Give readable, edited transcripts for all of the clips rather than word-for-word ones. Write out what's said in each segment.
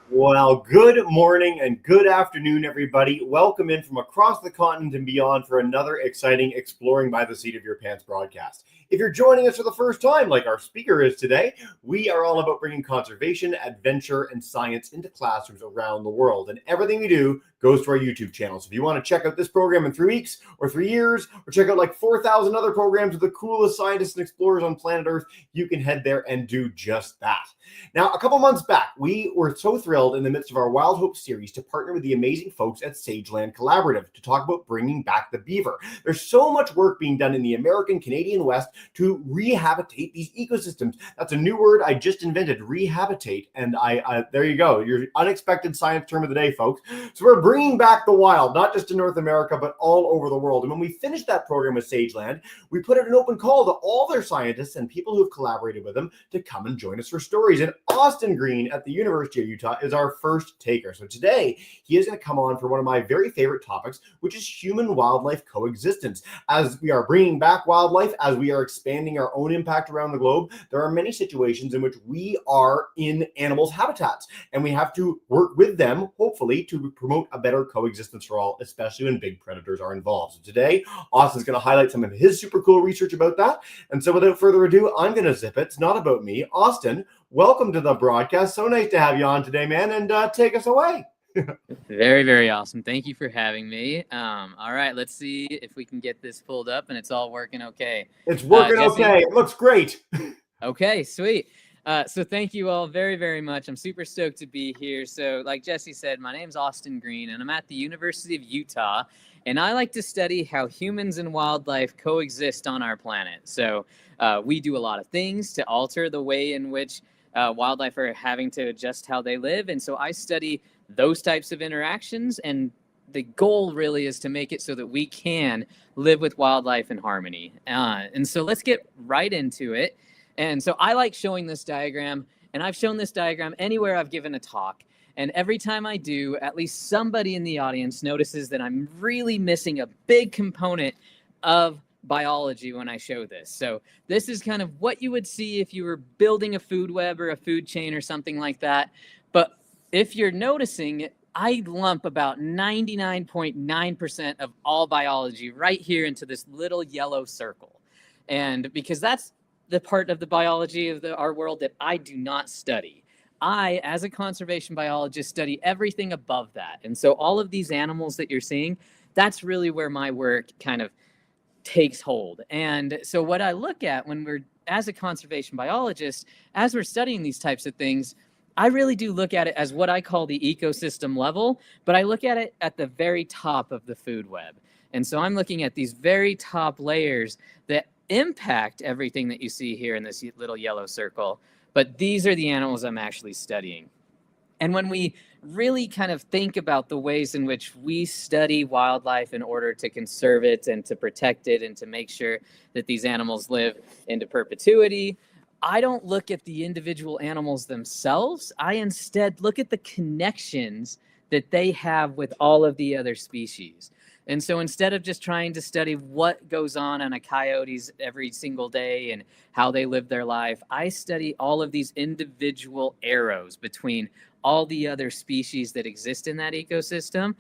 Well, good morning and good afternoon, everybody. Welcome in from across the continent and beyond for another exciting Exploring by the Seat of Your Pants broadcast. If you're joining us for the first time, like our speaker is today, we are all about bringing conservation, adventure, and science into classrooms around the world. And everything we do goes to our YouTube channel. So if you want to check out this program in 3 weeks or 3 years, or check out like 4,000 other programs with the coolest scientists and explorers on planet Earth, you can head there and do just that. Now, a couple months back, we were so thrilled in the midst of our Wild Hope series to partner with the amazing folks at Sageland Collaborative to talk about bringing back the beaver. There's so much work being done in the American Canadian West to rehabilitate these ecosystems. That's a new word I just invented, rehabilitate. And there you go, your unexpected science term of the day, folks. So we're bringing back the wild, not just in North America, but all over the world. And when we finished that program with Sageland, we put out an open call to all their scientists and people who have collaborated with them to come and join us for stories. And Austin Green at the University of Utah is our first taker. So today, he is going to come on for one of my very favorite topics, which is human-wildlife coexistence. As we are bringing back wildlife, as we are expanding our own impact around the globe, there are many situations in which we are in animals' habitats, and we have to work with them, hopefully, to promote a better coexistence for all, especially when big predators are involved. So today, Austin's going to highlight some of his super cool research about that. And so without further ado, I'm going to zip it. It's not about me. Austin, welcome to the broadcast. So nice to have you on today, man, and take us away. Very, very awesome. Thank you for having me. All right, let's see if we can get this pulled up and it's all working okay. It's working okay. It looks great. Okay, sweet. So thank you all very, very much. I'm super stoked to be here. So like Jesse said, my name's Austin Green, and I'm at the University of Utah, and I like to study how humans and wildlife coexist on our planet. So we do a lot of things to alter the way in which wildlife are having to adjust how they live. And so I study those types of interactions, and the goal really is to make it so that we can live with wildlife in harmony. And so let's get right into it. And so I like showing this diagram, and I've shown this diagram anywhere I've given a talk. And every time I do, at least somebody in the audience notices that I'm really missing a big component of biology when I show this. So this is kind of what you would see if you were building a food web or a food chain or something like that. But if you're noticing, I lump about 99.9% of all biology right here into this little yellow circle. And because that's the part of the biology of our world that I do not study. I, as a conservation biologist, study everything above that. And so all of these animals that you're seeing, that's really where my work kind of takes hold. And so what I look at when we're, as a conservation biologist, as we're studying these types of things, I really do look at it as what I call the ecosystem level, but I look at it at the very top of the food web. And so I'm looking at these very top layers that impact everything that you see here in this little yellow circle, but these are the animals I'm actually studying. And when we really kind of think about the ways in which we study wildlife in order to conserve it and to protect it and to make sure that these animals live into perpetuity, I don't look at the individual animals themselves. I instead look at the connections that they have with all of the other species. And so instead of just trying to study what goes on a coyote's every single day and how they live their life, I study all of these individual arrows between all the other species that exist in that ecosystem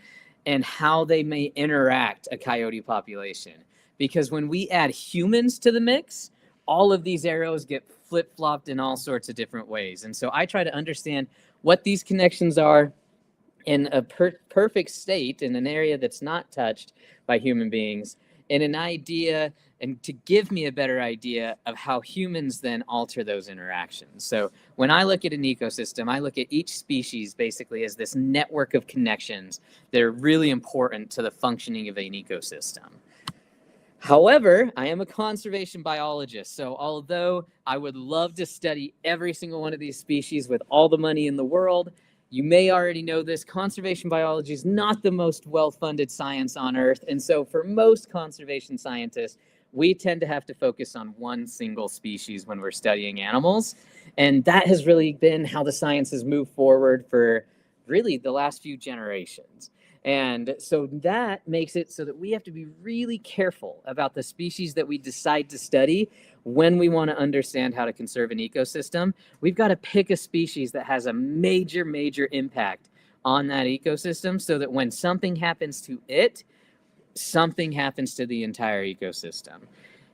and how they may interact a coyote population. Because when we add humans to the mix, all of these arrows get flip-flopped in all sorts of different ways. And so I try to understand what these connections are in a perfect state in an area that's not touched by human beings, and an idea, and to give me a better idea of how humans then alter those interactions. So when I look at an ecosystem, I look at each species basically as this network of connections that are really important to the functioning of an ecosystem. However, I am a conservation biologist, so although I would love to study every single one of these species with all the money in the world, you may already know this, conservation biology is not the most well-funded science on Earth, and so for most conservation scientists, we tend to have to focus on one single species when we're studying animals, and that has really been how the science has moved forward for really the last few generations. And so that makes it so that we have to be really careful about the species that we decide to study when we want to understand how to conserve an ecosystem. We've got to pick a species that has a major, major impact on that ecosystem so that when something happens to it, something happens to the entire ecosystem.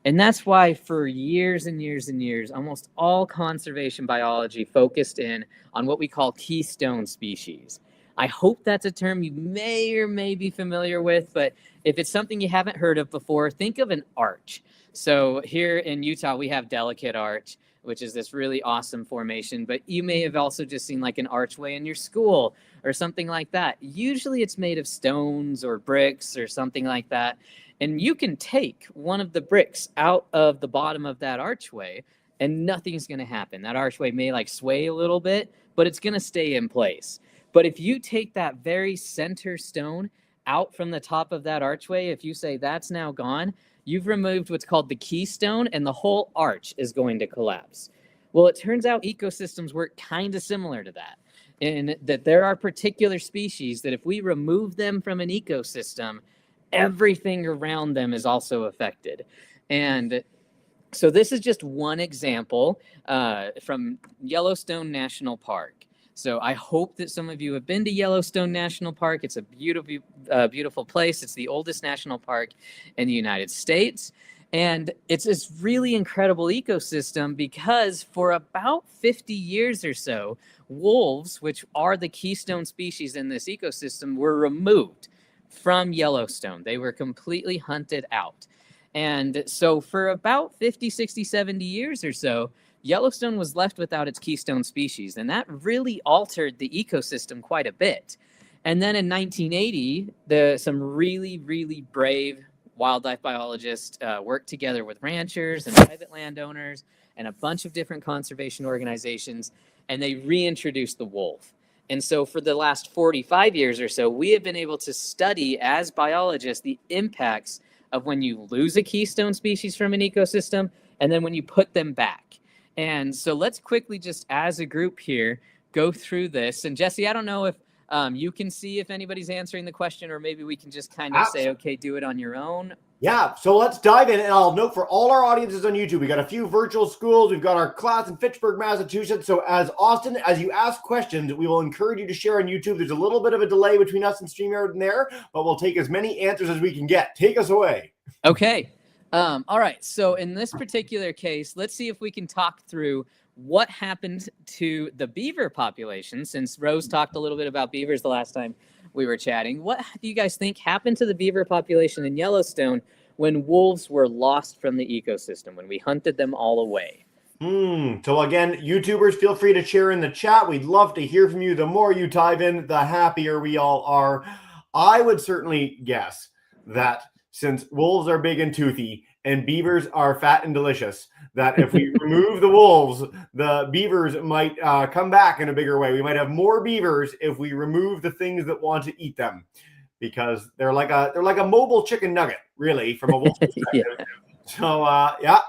And that's why for years and years and years, almost all conservation biology focused in on what we call keystone species. I hope that's a term you may or may be familiar with, but if it's something you haven't heard of before, think of an arch. So here in Utah, we have Delicate Arch, which is this really awesome formation, but you may have also just seen like an archway in your school or something like that. Usually it's made of stones or bricks or something like that. And you can take one of the bricks out of the bottom of that archway and nothing's going to happen. That archway may like sway a little bit, but it's going to stay in place. But if you take that very center stone out from the top of that archway, if you say that's now gone, you've removed what's called the keystone and the whole arch is going to collapse. Well, it turns out ecosystems work kind of similar to that, in that there are particular species that if we remove them from an ecosystem, everything around them is also affected. And so this is just one example from Yellowstone National Park. So I hope that some of you have been to Yellowstone National Park. It's a beautiful, beautiful place. It's the oldest national park in the United States. And it's this really incredible ecosystem because for about 50 years or so, wolves, which are the keystone species in this ecosystem, were removed from Yellowstone. They were completely hunted out. And so for about 50, 60, 70 years or so, Yellowstone was left without its keystone species, and that really altered the ecosystem quite a bit. And then in 1980, some really, really brave wildlife biologists worked together with ranchers and private landowners and a bunch of different conservation organizations, and they reintroduced the wolf. And so for the last 45 years or so, we have been able to study as biologists the impacts of when you lose a keystone species from an ecosystem and then when you put them back. And so let's quickly just as a group here go through this. And Jesse, I don't know if you can see if anybody's answering the question, or maybe we can just kind of say, okay, do it on your own. Yeah, so let's dive in. And I'll note for all our audiences on YouTube, we got a few virtual schools. We've got our class in Fitchburg, Massachusetts. So as Austin, as you ask questions, we will encourage you to share on YouTube. There's a little bit of a delay between us and StreamYard and there, but we'll take as many answers as we can get. Take us away. Okay. All right. So in this particular case, let's see if we can talk through what happened to the beaver population, since Rose talked a little bit about beavers the last time we were chatting. What do you guys think happened to the beaver population in Yellowstone when wolves were lost from the ecosystem, when we hunted them all away? So again, YouTubers, feel free to share in the chat. We'd love to hear from you. The more you dive in, the happier we all are. I would certainly guess that since wolves are big and toothy and beavers are fat and delicious, that if we remove the wolves, the beavers might come back in a bigger way. We might have more beavers if we remove the things that want to eat them, because they're like a mobile chicken nugget, really, from a wolf's perspective. Yeah. So yeah.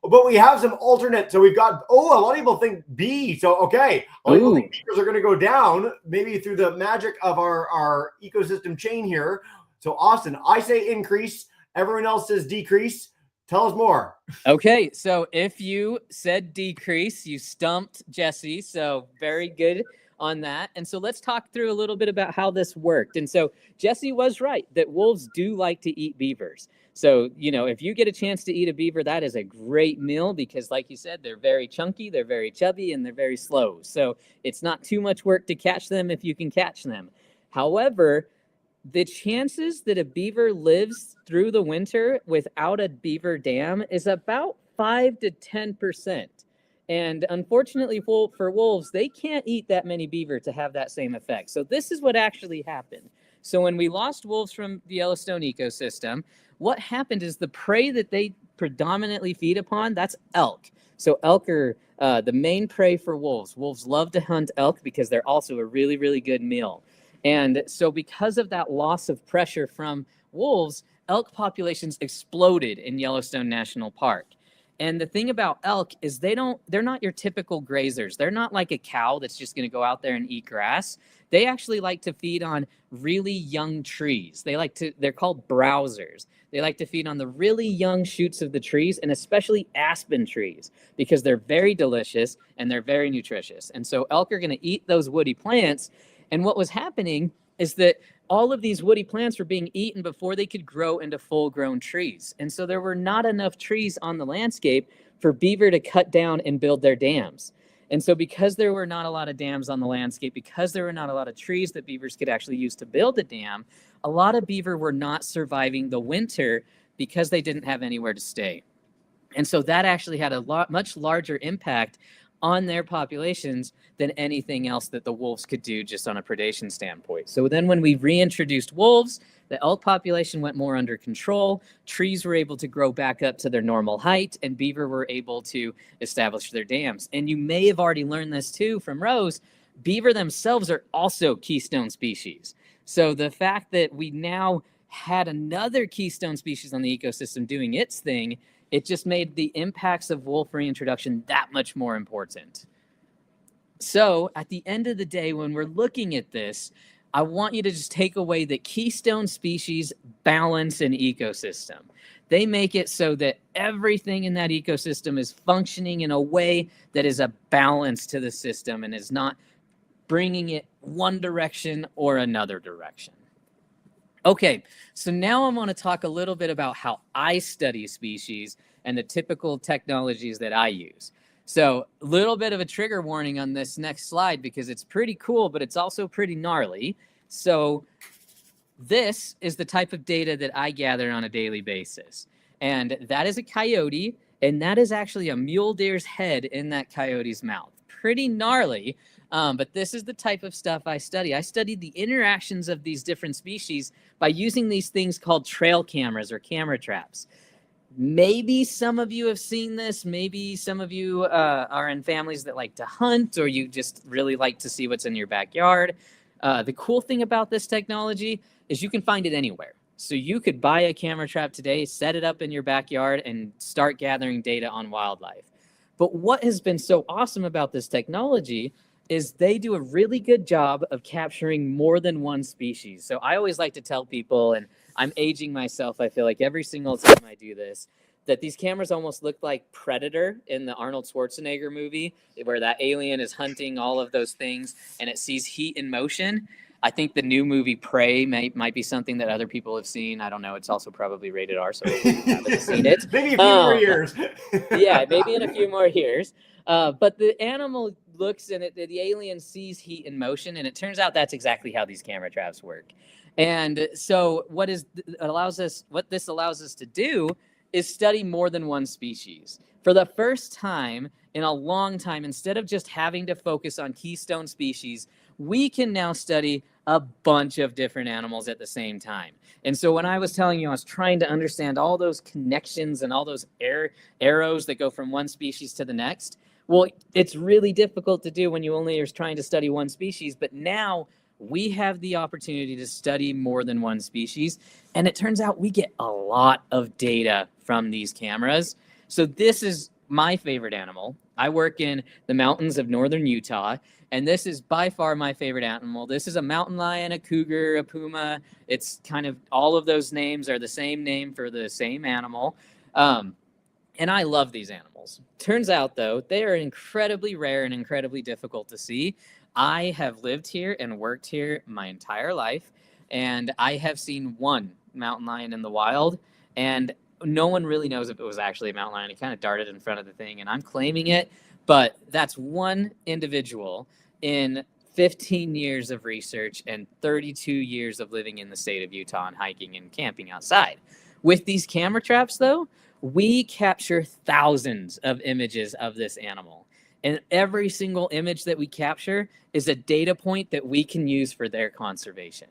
But we have some alternate. So we've got, a lot of people think B. So, okay. A lot of people think beavers are going to go down, maybe through the magic of our ecosystem chain here. So, Austin, I say increase. Everyone else says decrease. Tell us more. Okay. So if you said decrease, you stumped Jesse. So very good on that. And so let's talk through a little bit about how this worked. And so Jesse was right that wolves do like to eat beavers. So, if you get a chance to eat a beaver, that is a great meal because, like you said, they're very chunky, they're very chubby, and they're very slow. So it's not too much work to catch them if you can catch them. However, the chances that a beaver lives through the winter without a beaver dam is about 5 to 10%. And unfortunately for wolves, they can't eat that many beaver to have that same effect. So this is what actually happened. So when we lost wolves from the Yellowstone ecosystem, what happened is the prey that they predominantly feed upon, that's elk. So elk are the main prey for wolves. Wolves love to hunt elk because they're also a really, really good meal. And so because of that loss of pressure from wolves, elk populations exploded in Yellowstone National Park. And the thing about elk is they're not your typical grazers. They're not like a cow that's just going to go out there and eat grass. They actually like to feed on really young trees. They're called browsers. They like to feed on the really young shoots of the trees, and especially aspen trees, because they're very delicious and they're very nutritious. And so elk are going to eat those woody plants. And what was happening is that all of these woody plants were being eaten before they could grow into full-grown trees. And so there were not enough trees on the landscape for beaver to cut down and build their dams. And so because there were not a lot of dams on the landscape, because there were not a lot of trees that beavers could actually use to build a dam, a lot of beaver were not surviving the winter because they didn't have anywhere to stay. And so that actually had a much larger impact on their populations than anything else that the wolves could do just on a predation standpoint. So then when we reintroduced wolves, the elk population went more under control, trees were able to grow back up to their normal height, and beaver were able to establish their dams. And you may have already learned this too from Rose, beaver themselves are also keystone species. So the fact that we now had another keystone species on the ecosystem doing its thing, it just made the impacts of wolf reintroduction that much more important. So at the end of the day, when we're looking at this, I want you to just take away that keystone species balance an ecosystem. They make it so that everything in that ecosystem is functioning in a way that is a balance to the system and is not bringing it one direction or another direction. Okay, so now I want to talk a little bit about how I study species and the typical technologies that I use. So a little bit of a trigger warning on this next slide because it's pretty cool, but it's also pretty gnarly. So this is the type of data that I gather on a daily basis. And that is a coyote, and that is actually a mule deer's head in that coyote's mouth. Pretty gnarly. But this is the type of stuff I study. I studied the interactions of these different species by using these things called trail cameras or camera traps. Maybe some of you have seen this. Maybe some of you are in families that like to hunt, or you just really like to see what's in your backyard. The cool thing about this technology is you can find it anywhere. So you could buy a camera trap today, set it up in your backyard, and start gathering data on wildlife. But what has been so awesome about this technology is they do a really good job of capturing more than one species. So I always like to tell people, and I'm aging myself, I feel like every single time I do this, that these cameras almost look like Predator in the Arnold Schwarzenegger movie, where that alien is hunting all of those things and it sees heat in motion. I think the new movie Prey might be something that other people have seen. I don't know. It's also probably rated R, so if you haven't seen it. Maybe a few more years. Yeah, maybe in a few more years. But the animal looks and the alien sees heat in motion, and it turns out that's exactly how these camera traps work. And so what this allows us to do is study more than one species. For the first time in a long time, instead of just having to focus on keystone species, we can now study a bunch of different animals at the same time. And so when I was telling you I was trying to understand all those connections and all those arrows that go from one species to the next, well, it's really difficult to do when you only are trying to study one species. But now we have the opportunity to study more than one species. And it turns out we get a lot of data from these cameras. So this is my favorite animal. I work in the mountains of northern Utah, and this is by far my favorite animal. This is a mountain lion, a cougar, a puma. It's kind of all of those names are the same name for the same animal. And I love these animals. Turns out, though, they are incredibly rare and incredibly difficult to see. I have lived here and worked here my entire life, and I have seen one mountain lion in the wild, and no one really knows if it was actually a mountain lion. It kind of darted in front of the thing, and I'm claiming it, but that's one individual in 15 years of research, and 32 years of living in the state of Utah and hiking and camping outside. With these camera traps, though, we capture thousands of images of this animal. And every single image that we capture is a data point that we can use for their conservation.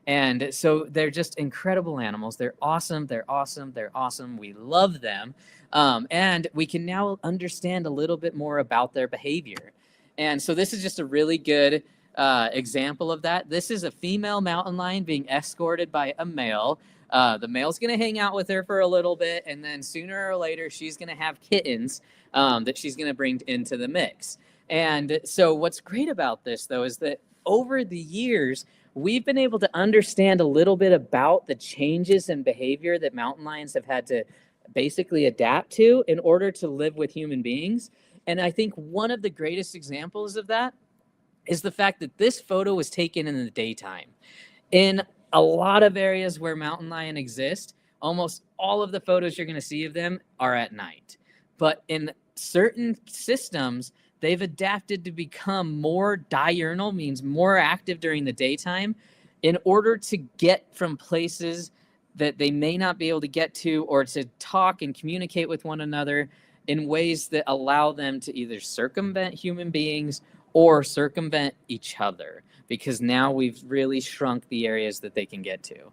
And so they're just incredible animals. They're awesome. They're awesome. They're awesome. We love them. And we can now understand a little bit more about their behavior. And so this is just a really good example of that. This is a female mountain lion being escorted by a male. The male's going to hang out with her for a little bit, and then sooner or later, she's going to have kittens that she's going to bring into the mix. And so what's great about this, though, is that over the years, we've been able to understand a little bit about the changes in behavior that mountain lions have had to basically adapt to in order to live with human beings. And I think one of the greatest examples of that is the fact that this photo was taken in the daytime. In a lot of areas where mountain lion exist, almost all of the photos you're going to see of them are at night. But in certain systems, they've adapted to become more diurnal, means more active during the daytime, in order to get from places that they may not be able to get to, or to talk and communicate with one another in ways that allow them to either circumvent human beings or circumvent each other, because now we've really shrunk the areas that they can get to.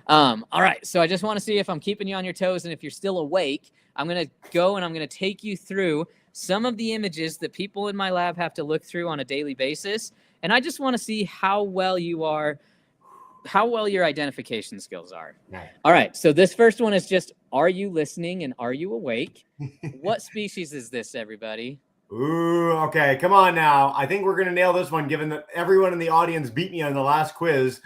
All right, so I just want to see if I'm keeping you on your toes, and if you're still awake, I'm going to go and I'm going to take you through some of the images that people in my lab have to look through on a daily basis. And I just want to see how well you are, how well your identification skills are. Right. All right, so this first one is just, are you listening and are you awake? What species is this, everybody? Ooh, okay, come on now. I think we're going to nail this one, given that everyone in the audience beat me on the last quiz.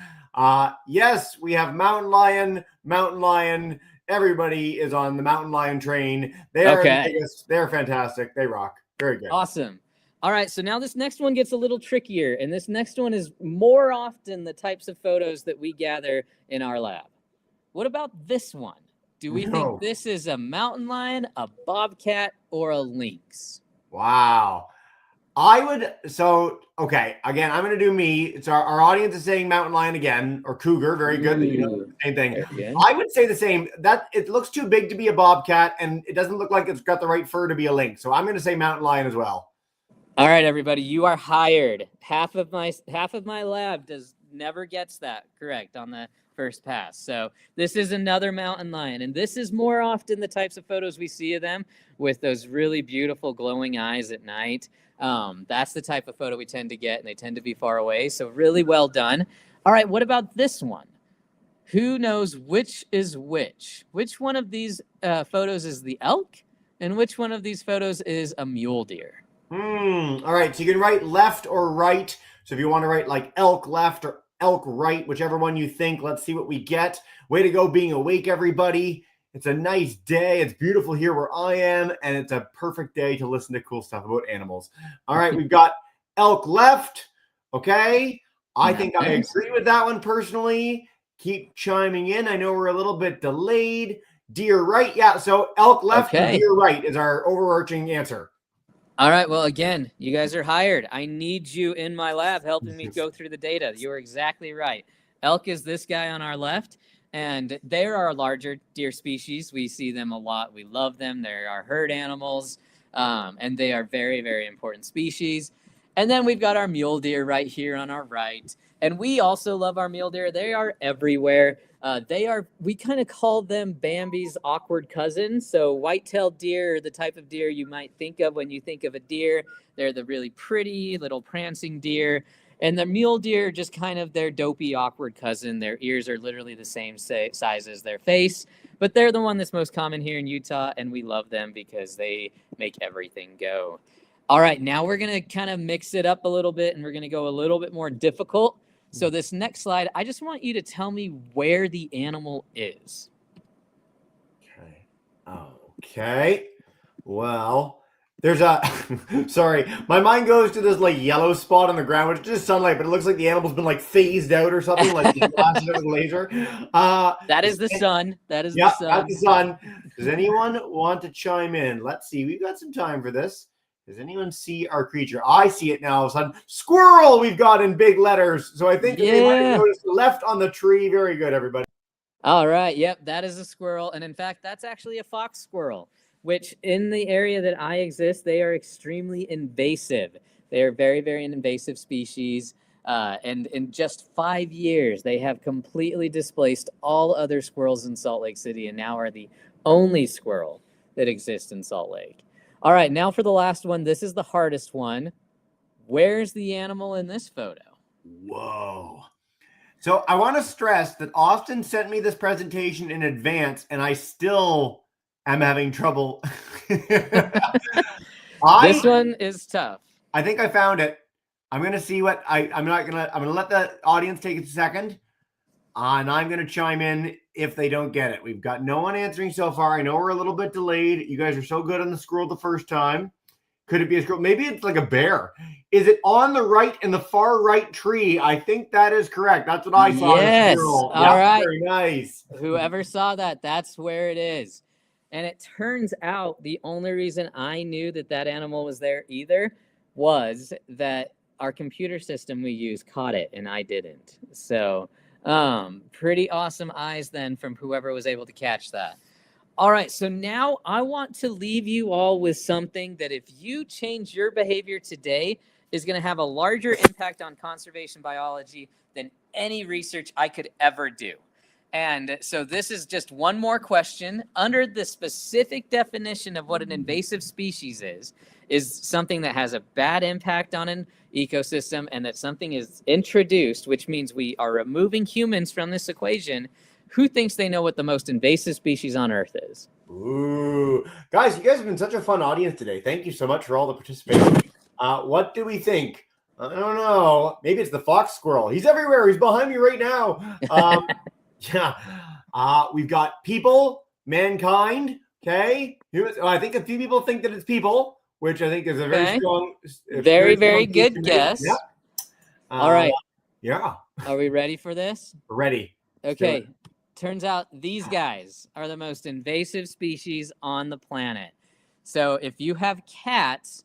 Yes, we have mountain lion. Everybody is on the mountain lion train. They're the biggest. They're fantastic. They rock. Very good. Awesome. All right, so now this next one gets a little trickier, and this next one is more often the types of photos that we gather in our lab. What about this one? Do we think this is a mountain lion, a bobcat, or a lynx? Wow. Okay, again, I'm going to do me. It's our audience is saying mountain lion again, or cougar. Very good. Same thing. I would say the same. That it looks too big to be a bobcat, and it doesn't look like it's got the right fur to be a lynx. So I'm going to say mountain lion as well. All right, everybody, you are hired. Half of my lab never gets that correct on the first pass. So this is another mountain lion, and this is more often the types of photos we see of them with those really beautiful glowing eyes at night. That's the type of photo we tend to get, and they tend to be far away. So really well done. All right, what about this one? Who knows which is which? Which one of these photos is the elk, and which one of these photos is a mule deer? All right, so you can write left or right. So if you want to write like elk left or elk right, whichever one you think, let's see what we get. Way to go being awake, everybody. It's a nice day. It's beautiful here where I am, and it's a perfect day to listen to cool stuff about animals. All right, we've got elk left. Okay, I think I agree with that one personally. Keep chiming in. I know we're a little bit delayed. Deer right. Yeah, so elk left and deer right is our overarching answer. All right, well, again, you guys are hired. I need you in my lab helping me go through the data. You are exactly right. Elk is this guy on our left, and they're our larger deer species. We see them a lot. We love them. They're our herd animals, and they are very, very important species. And then we've got our mule deer right here on our right. And we also love our mule deer. They are everywhere. We kind of call them Bambi's awkward cousins. So white-tailed deer are the type of deer you might think of when you think of a deer. They're the really pretty little prancing deer. And the mule deer are just kind of their dopey, awkward cousin. Their ears are literally the same size as their face. But they're the one that's most common here in Utah, and we love them because they make everything go. All right, now we're going to kind of mix it up a little bit, and we're going to go a little bit more difficult. So this next slide, I just want you to tell me where the animal is. Okay. Well, there's a, sorry, my mind goes to this like yellow spot on the ground, which is just sunlight, but it looks like the animal's been like phased out or something, like blasted out with laser. That is the sun. That is the sun. That's the sun. Does anyone want to chime in? Let's see. We've got some time for this. Does anyone see our creature? I see it now. All of a sudden, squirrel we've got in big letters. So I think they might have noticed left on the tree. Very good, everybody. All right. Yep, that is a squirrel. And in fact, that's actually a fox squirrel, which in the area that I exist, they are extremely invasive. They are very, very invasive species. And in just 5 years, they have completely displaced all other squirrels in Salt Lake City and now are the only squirrel that exists in Salt Lake. All right, now for the last one. This is the hardest one. Where's the animal in this photo? Whoa. So I want to stress that Austin sent me this presentation in advance, and I still am having trouble. This one is tough. I think I found it. I'm going to see what I'm going to let the audience take a second, and I'm going to chime in if they don't get it. We've got no one answering so far. I know we're a little bit delayed. You guys are so good on the squirrel the first time. Could it be a squirrel? Maybe it's like a bear. Is it on the right in the far right tree? I think that is correct. That's what I saw. Yes. All right. Very nice. Whoever saw that, that's where it is. And it turns out the only reason I knew that that animal was there either was that our computer system we use caught it and I didn't. So pretty awesome eyes then from whoever was able to catch that. All right, so now I want to leave you all with something that if you change your behavior today is going to have a larger impact on conservation biology than any research I could ever do. And so this is just one more question. Under the specific definition of what an invasive species is something that has a bad impact on an ecosystem and that something is introduced, which means we are removing humans from this equation. Who thinks they know what the most invasive species on Earth is? Ooh. Guys, you guys have been such a fun audience today. Thank you so much for all the participation. What do we think? I don't know. Maybe it's the fox squirrel. He's everywhere. He's behind me right now. We've got people, mankind. Okay. I think a few people think that it's people, which I think is a very strong. Very good guess. Yeah. All right. Yeah. Are we ready for this? Ready. Okay. Turns out these guys are the most invasive species on the planet. So if you have cats,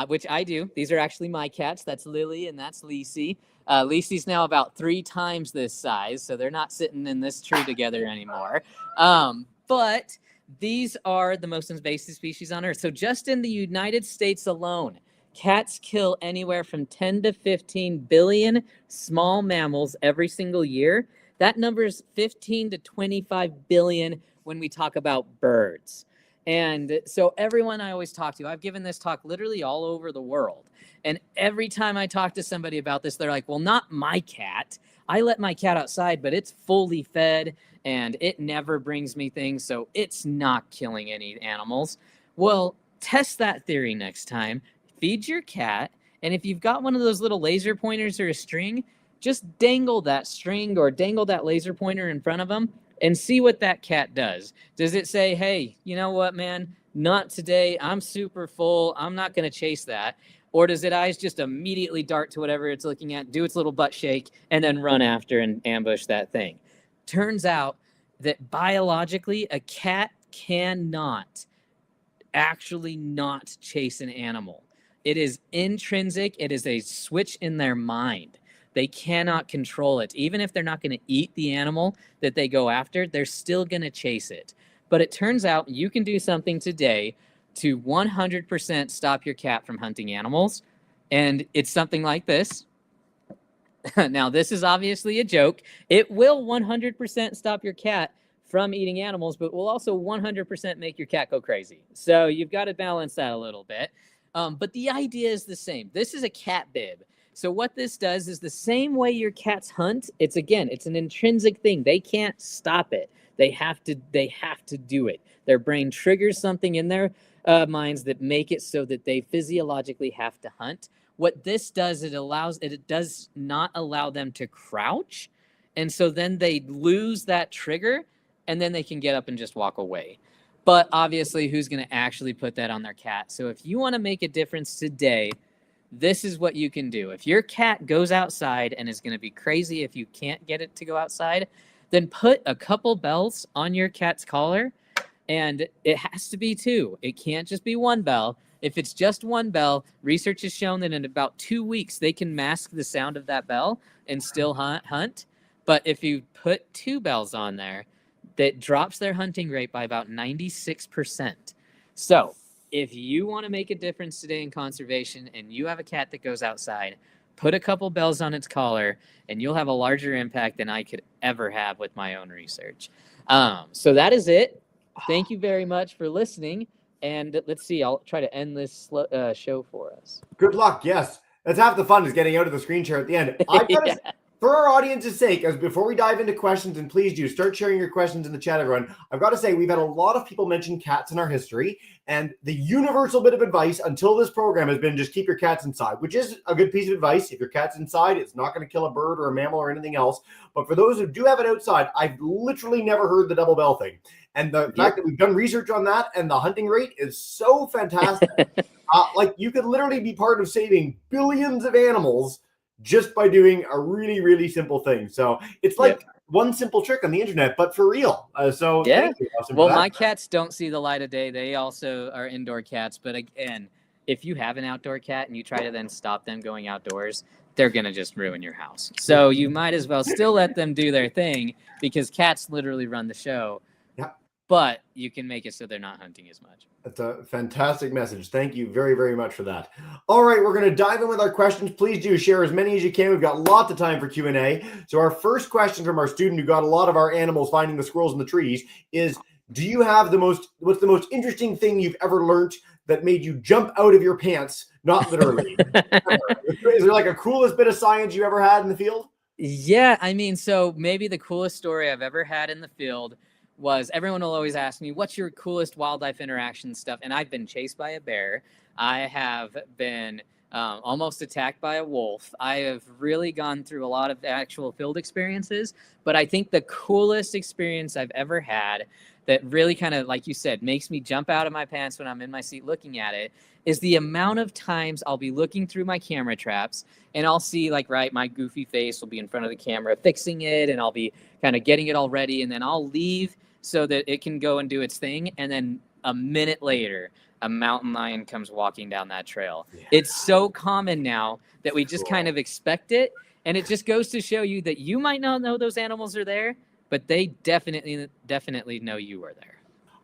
which I do, these are actually my cats. That's Lily and that's Lisi. Lisi's now about 3 times this size, so they're not sitting in this tree together anymore. But these are the most invasive species on Earth. So just in the United States alone, cats kill anywhere from 10 to 15 billion small mammals every single year. That number is 15 to 25 billion when we talk about birds. And so everyone I always talk to, I've given this talk literally all over the world. And every time I talk to somebody about this, they're like, well, not my cat. I let my cat outside, but it's fully fed and it never brings me things, so it's not killing any animals. Well, test that theory next time. Feed your cat, and if you've got one of those little laser pointers or a string, just dangle that string or dangle that laser pointer in front of them and see what that cat does. Does it say, hey, you know what, man? Not today. I'm super full. I'm not going to chase that. Or does its eyes just immediately dart to whatever it's looking at, do its little butt shake, and then run after and ambush that thing? Turns out that biologically, a cat cannot actually not chase an animal. It is intrinsic. It is a switch in their mind. They cannot control it. Even if they're not going to eat the animal that they go after, they're still going to chase it. But it turns out you can do something today to 100% stop your cat from hunting animals. And it's something like this. Now, this is obviously a joke. It will 100% stop your cat from eating animals, but will also 100% make your cat go crazy. So you've got to balance that a little bit. But the idea is the same. This is a cat bib. So what this does is the same way your cats hunt. It's an intrinsic thing. They can't stop it. They have to do it. Their brain triggers something in their minds that make it so that they physiologically have to hunt. What this does, it does not allow them to crouch. And so then they lose that trigger and then they can get up and just walk away. But obviously, who's going to actually put that on their cat? So if you want to make a difference today, this is what you can do. If your cat goes outside and is going to be crazy if you can't get it to go outside, then put a couple bells on your cat's collar, and it has to be 2. It can't just be 1 bell. If it's just one bell, research has shown that in about 2 weeks, they can mask the sound of that bell and still hunt. But if you put 2 bells on there, that drops their hunting rate by about 96%. So if you want to make a difference today in conservation and you have a cat that goes outside, put a couple bells on its collar and you'll have a larger impact than I could ever have with my own research. So that is it. Thank you very much for listening. And let's see, I'll try to end this show for us. Good luck. Yes. That's half the fun, is getting out of the screen share at the end. I've got to, for our audience's sake, as before we dive into questions, and please do start sharing your questions in the chat, everyone. I've got to say, we've had a lot of people mention cats in our history, and the universal bit of advice until this program has been just keep your cats inside, which is a good piece of advice. If your cat's inside, it's not going to kill a bird or a mammal or anything else. But for those who do have it outside, I've literally never heard the double bell thing. And the fact that we've done research on that and the hunting rate is so fantastic. Like, you could literally be part of saving billions of animals just by doing a really, really simple thing. So it's like one simple trick on the internet, but for real. So thank you, Austin, well, for that. my cats don't see the light of day. They also are indoor cats. But again, if you have an outdoor cat and you try to then stop them going outdoors, they're going to just ruin your house. So you might as well still let them do their thing, because cats literally run the show. But you can make it so they're not hunting as much. That's a fantastic message. Thank you very, very much for that. All right, we're going to dive in with our questions. Please do share as many as you can. We've got lots of time for Q&A. So our first question from our student who got a lot of our animals finding the squirrels in the trees is, do you have what's the most interesting thing you've ever learned that made you jump out of your pants? Not literally. Is there like a coolest bit of science you ever had in the field? Yeah, I mean, so maybe the coolest story I've ever had in the field was, everyone will always ask me, what's your coolest wildlife interaction stuff? And I've been chased by a bear. I have been almost attacked by a wolf. I have really gone through a lot of actual field experiences. But I think the coolest experience I've ever had that really kind of, like you said, makes me jump out of my pants when I'm in my seat looking at it is the amount of times I'll be looking through my camera traps and I'll see, like, right, my goofy face will be in front of the camera fixing it, and I'll be kind of getting it all ready, and then I'll leave so that it can go and do its thing. And then a minute later, a mountain lion comes walking down that trail. Yeah. It's so common now that we just kind of expect it. And it just goes to show you that you might not know those animals are there, but they definitely know you are there.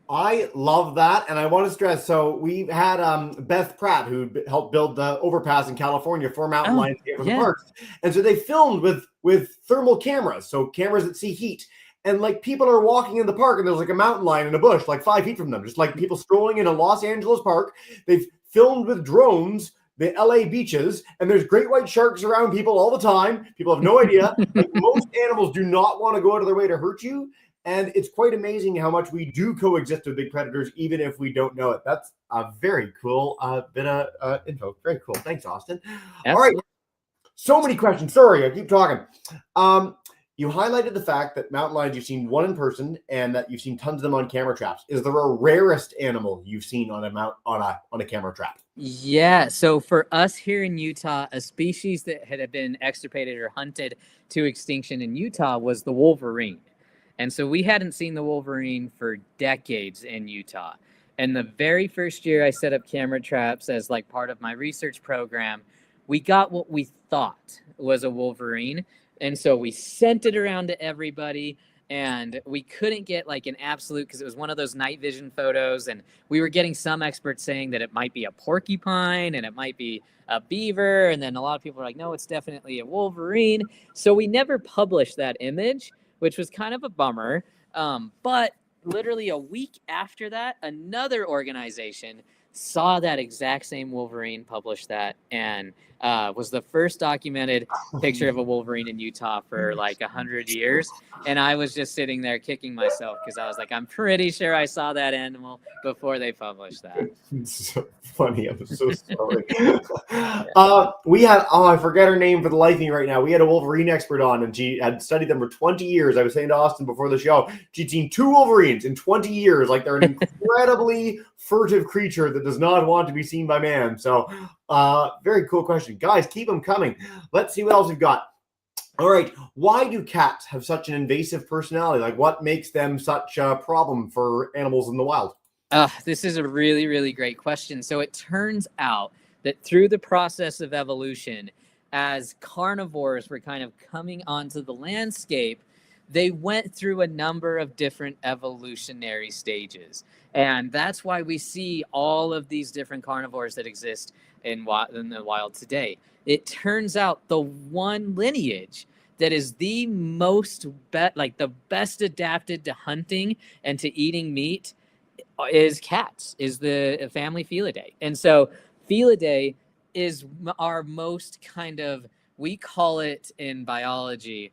I love that. And I want to stress, so we've had Beth Pratt, who helped build the overpass in California for mountain lions for the parks. And so they filmed with thermal cameras, so cameras that see heat. And like, people are walking in the park and there's like a mountain lion in a bush, like 5 feet from them, just like people strolling in a Los Angeles park. They've filmed with drones the LA beaches, and there's great white sharks around people all the time. People have no idea. Like, most animals do not want to go out of their way to hurt you. And it's quite amazing how much we do coexist with big predators, even if we don't know it. That's a very cool bit of info. Very cool. Thanks, Austin. Absolutely. All right. So many questions. Sorry, I keep talking. You highlighted the fact that mountain lions, you've seen one in person and that you've seen tons of them on camera traps. Is there a rarest animal you've seen on a camera trap? Yeah. So for us here in Utah, a species that had been extirpated or hunted to extinction in Utah was the wolverine. And so we hadn't seen the wolverine for decades in Utah. And the very first year I set up camera traps as like part of my research program, we got what we thought was a wolverine. And so we sent it around to everybody, and we couldn't get like an absolute, because it was one of those night vision photos, and we were getting some experts saying that it might be a porcupine and it might be a beaver. And then a lot of people were like, no, it's definitely a wolverine. So we never published that image, which was kind of a bummer. But literally a week after that, another organization saw that exact same wolverine, published that, and was the first documented picture of a wolverine in Utah for like 100 years. And I was just sitting there kicking myself because I was like, I'm pretty sure I saw that animal before they published that. It's so funny. I'm so sorry. We had, I forget her name for the life of me right now. We had a wolverine expert on, and she had studied them for 20 years. I was saying to Austin before the show, she'd seen 2 wolverines in 20 years. Like, they're an incredibly furtive creature that does not want to be seen by man. So very cool question. Guys, keep them coming. Let's see what else we've got. All right. Why do cats have such an invasive personality? Like, what makes them such a problem for animals in the wild? This is a really, really great question. So it turns out that through the process of evolution, as carnivores were kind of coming onto the landscape, they went through a number of different evolutionary stages. And that's why we see all of these different carnivores that exist in the wild today. It turns out the one lineage that is the the best adapted to hunting and to eating meat is cats, is the family Felidae. And so Felidae is our most kind of, we call it in biology,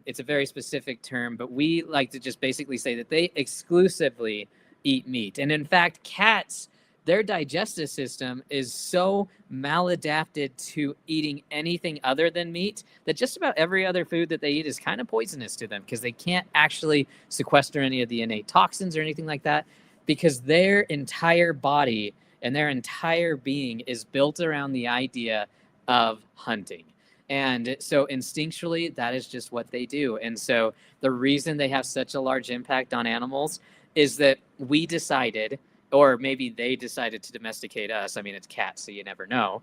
it's a very specific term, but we like to just basically say that they exclusively eat meat. And in fact, cats, their digestive system is so maladapted to eating anything other than meat that just about every other food that they eat is kind of poisonous to them because they can't actually sequester any of the innate toxins or anything like that, because their entire body and their entire being is built around the idea of hunting. And so instinctually, that is just what they do. And so the reason they have such a large impact on animals is that we decided, or maybe they decided to domesticate us. I mean, it's cats, so you never know.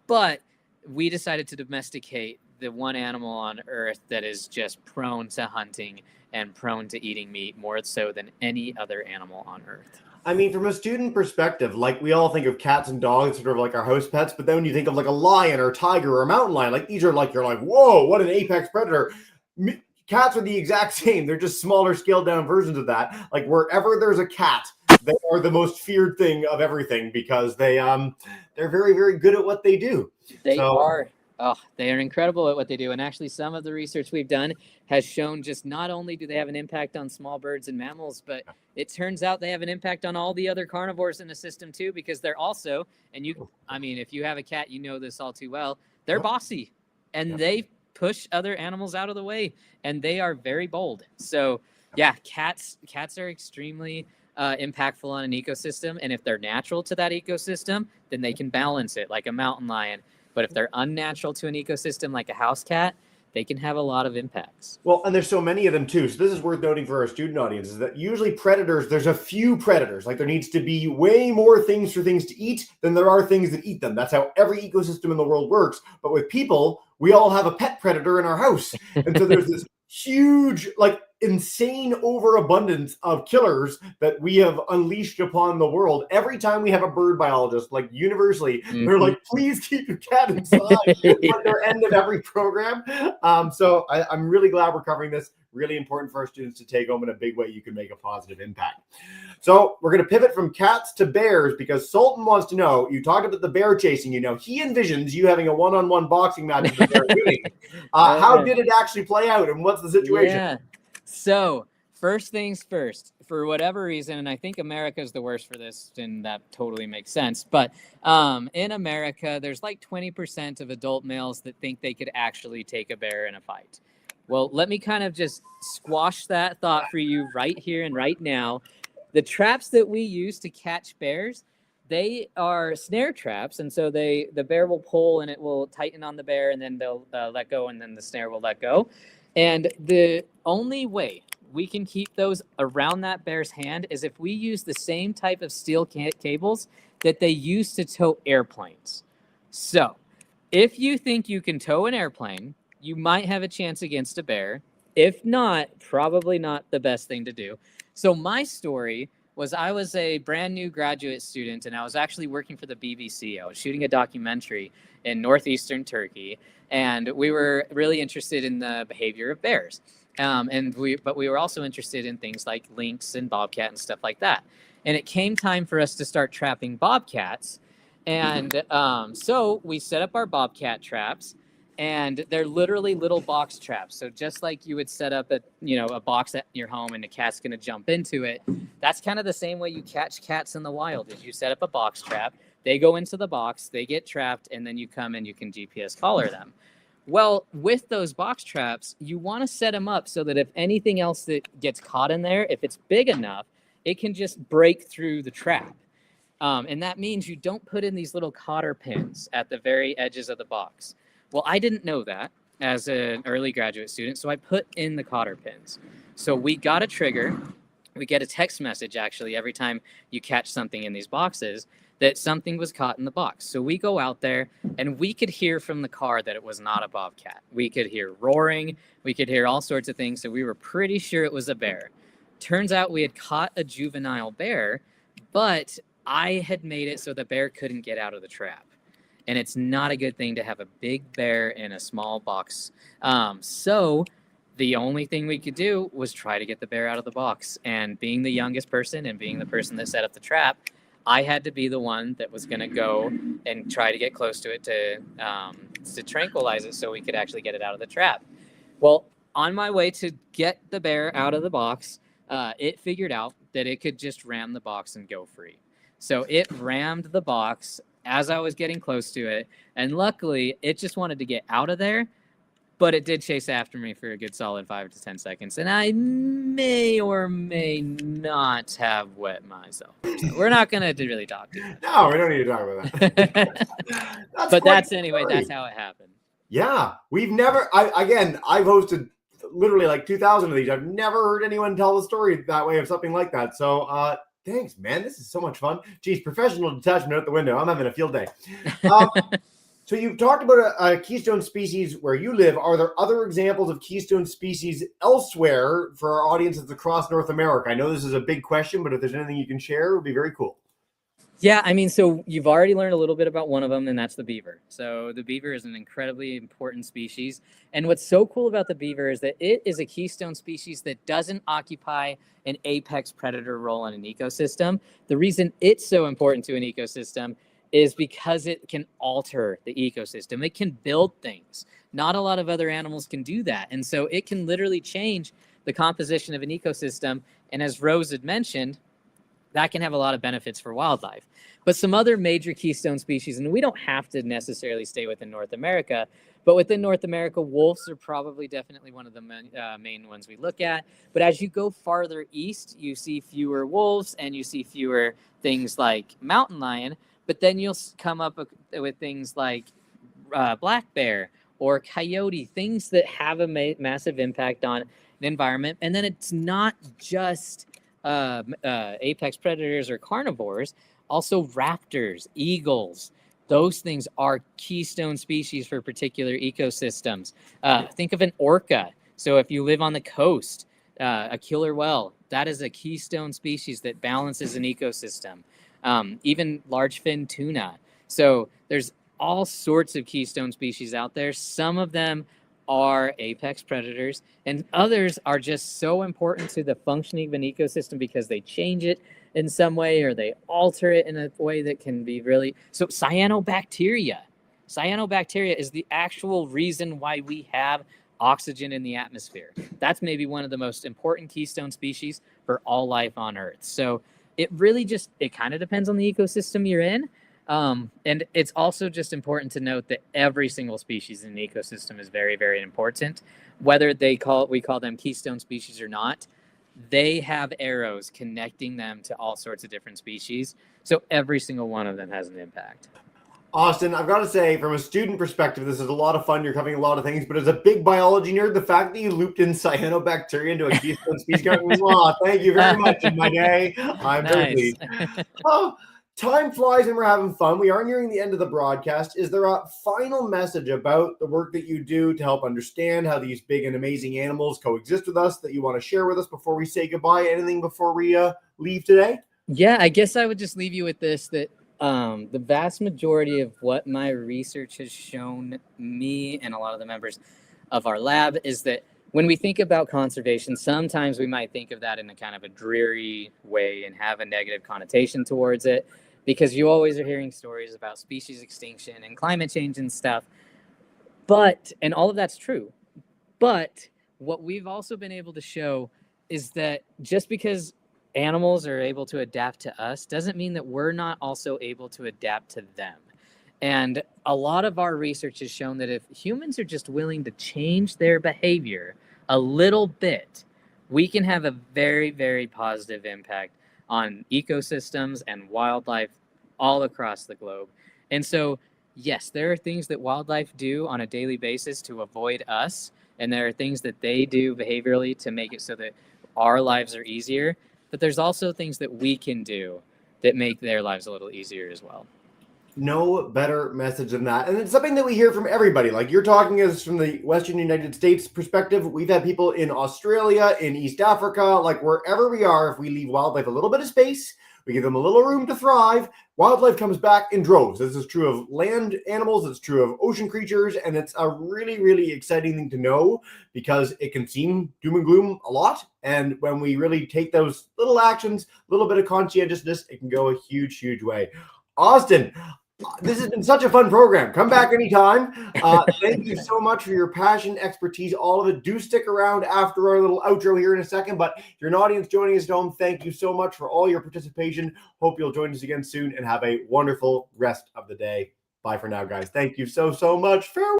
But we decided to domesticate the one animal on Earth that is just prone to hunting and prone to eating meat more so than any other animal on Earth. I mean, from a student perspective, like we all think of cats and dogs sort of like our house pets, but then when you think of like a lion or a tiger or a mountain lion, like these are like, you're like, whoa, what an apex predator. Cats are the exact same. They're just smaller, scaled down versions of that. Like wherever there's a cat, they are the most feared thing of everything because they're very, very good at what they do. They are. Oh, they are incredible at what they do. And actually, some of the research we've done has shown just not only do they have an impact on small birds and mammals, but it turns out they have an impact on all the other carnivores in the system too, because they're also, and I mean, if you have a cat, you know this all too well, they're bossy and they push other animals out of the way and they are very bold. So yeah, cats are extremely impactful on an ecosystem. And if they're natural to that ecosystem, then they can balance it like a mountain lion. But if they're unnatural to an ecosystem like a house cat, they can have a lot of impacts. Well, and there's so many of them too. So this is worth noting for our student audience is that usually predators, there's a few predators. Like there needs to be way more things for things to eat than there are things that eat them. That's how every ecosystem in the world works. But with people, we all have a pet predator in our house. And so there's this huge, like insane overabundance of killers that we have unleashed upon the world. Every time we have a bird biologist, like universally, they're like, please keep your cat inside at their end of every program. So I'm really glad we're covering this. Really important for our students to take home in a big way. You can make a positive impact. So we're going to pivot from cats to bears because Sultan wants to know, you talked about the bear chasing, he envisions you having a one-on-one boxing match with the bear winning. How did it actually play out and what's the situation? Yeah. So first things first, for whatever reason, and I think America is the worst for this, and that totally makes sense. But in America, there's like 20% of adult males that think they could actually take a bear in a fight. Well, let me kind of just squash that thought for you right here and right now. The traps that we use to catch bears, they are snare traps, and so the bear will pull and it will tighten on the bear, and then they'll let go, and then the snare will let go. And the only way we can keep those around that bear's hand is if we use the same type of steel cables that they use to tow airplanes. So if you think you can tow an airplane, you might have a chance against a bear. If not, probably not the best thing to do. So my story was I was a brand new graduate student and I was actually working for the BBC. I was shooting a documentary in northeastern Turkey, and we were really interested in the behavior of bears. But we were also interested in things like lynx and bobcat and stuff like that. And it came time for us to start trapping bobcats. And so we set up our bobcat traps, and they're literally little box traps. So just like you would set up a box at your home and a cat's going to jump into it, that's kind of the same way you catch cats in the wild. Is you set up a box trap, they go into the box, they get trapped, and then you come and you can GPS collar them. Well, with those box traps, you want to set them up so that if anything else that gets caught in there, if it's big enough, it can just break through the trap. And that means you don't put in these little cotter pins at the very edges of the box. Well, I didn't know that as an early graduate student, so I put in the cotter pins. So we got a trigger, we get a text message actually every time you catch something in these boxes that something was caught in the box. So we go out there and we could hear from the car that it was not a bobcat. We could hear roaring, we could hear all sorts of things. So we were pretty sure it was a bear. Turns out we had caught a juvenile bear, but I had made it so the bear couldn't get out of the trap. And it's not a good thing to have a big bear in a small box. So the only thing we could do was try to get the bear out of the box. And being the youngest person and being the person that set up the trap, I had to be the one that was going to go and try to get close to it to tranquilize it so we could actually get it out of the trap. Well, on my way to get the bear out of the box, it figured out that it could just ram the box and go free. So it rammed the box as I was getting close to it. And luckily, it just wanted to get out of there. But it did chase after me for a good solid 5 to 10 seconds. And I may or may not have wet myself. So we're not going to really talk too much. No, we don't need to talk about that. That's anyway, that's how it happened. Yeah. I've hosted literally like 2,000 of these. I've never heard anyone tell the story that way of something like that. So thanks, man. This is so much fun. Geez, professional detachment out the window. I'm having a field day. So you've talked about a keystone species where you live. Are there other examples of keystone species elsewhere for our audiences across North America? I know this is a big question, but if there's anything you can share, it would be very cool. Yeah, I mean, so you've already learned a little bit about one of them, and that's the beaver. So the beaver is an incredibly important species. And what's so cool about the beaver is that it is a keystone species that doesn't occupy an apex predator role in an ecosystem. The reason it's so important to an ecosystem is because it can alter the ecosystem. It can build things. Not a lot of other animals can do that. And so it can literally change the composition of an ecosystem. And as Rose had mentioned, that can have a lot of benefits for wildlife. But some other major keystone species, and we don't have to necessarily stay within North America, but within North America, wolves are probably definitely one of the main ones we look at. But as you go farther east, you see fewer wolves and you see fewer things like mountain lion. But then you'll come up with things like black bear or coyote, things that have a massive impact on an environment. And then it's not just apex predators or carnivores, also raptors, eagles. Those things are keystone species for particular ecosystems. Think of an orca. So if you live on the coast, a killer whale, that is a keystone species that balances an ecosystem. Even large fin tuna. So there's all sorts of keystone species out there. Some of them are apex predators, and others are just so important to the functioning of an ecosystem because they change it in some way or they alter it in a way that can be really... So cyanobacteria is the actual reason why we have oxygen in the atmosphere. That's maybe one of the most important keystone species for all life on Earth. So it really just, it kind of depends on the ecosystem you're in. And it's also just important to note that every single species in an ecosystem is very, very important. Whether we call them keystone species or not, they have arrows connecting them to all sorts of different species. So every single one of them has an impact. Austin, I've got to say, from a student perspective, this is a lot of fun. You're covering a lot of things, but as a big biology nerd, the fact that you looped in cyanobacteria into a keystone species, thank you very much in my day. I'm very pleased. Time flies and we're having fun. We are nearing the end of the broadcast. Is there a final message about the work that you do to help understand how these big and amazing animals coexist with us that you want to share with us before we say goodbye? Anything before we leave today? Yeah, I guess I would just leave you with this, that the vast majority of what my research has shown me and a lot of the members of our lab is that when we think about conservation, sometimes we might think of that in a kind of a dreary way and have a negative connotation towards it, because you always are hearing stories about species extinction and climate change and stuff. And all of that's true. But what we've also been able to show is that just because animals are able to adapt to us doesn't mean that we're not also able to adapt to them. And a lot of our research has shown that if humans are just willing to change their behavior a little bit, we can have a very, very positive impact on ecosystems and wildlife all across the globe. And so, yes, there are things that wildlife do on a daily basis to avoid us, and there are things that they do behaviorally to make it so that our lives are easier. but there's also things that we can do that make their lives a little easier as well. No better message than that. And it's something that we hear from everybody. Like you're talking as from the Western United States perspective. We've had people in Australia, in East Africa, like wherever we are, if we leave wildlife a little bit of space, we give them a little room to thrive, wildlife comes back in droves. This is true of land animals, it's true of ocean creatures, and it's a really, really exciting thing to know because it can seem doom and gloom a lot. And when we really take those little actions, a little bit of conscientiousness, it can go a huge, huge way. Austin, this has been such a fun program. Come back anytime. Thank you so much for your passion, expertise, all of it. Do stick around after our little outro here in a second. But if you're an audience joining us at home, thank you so much for all your participation. Hope you'll join us again soon and have a wonderful rest of the day. Bye for now, guys. Thank you so, so much. Farewell.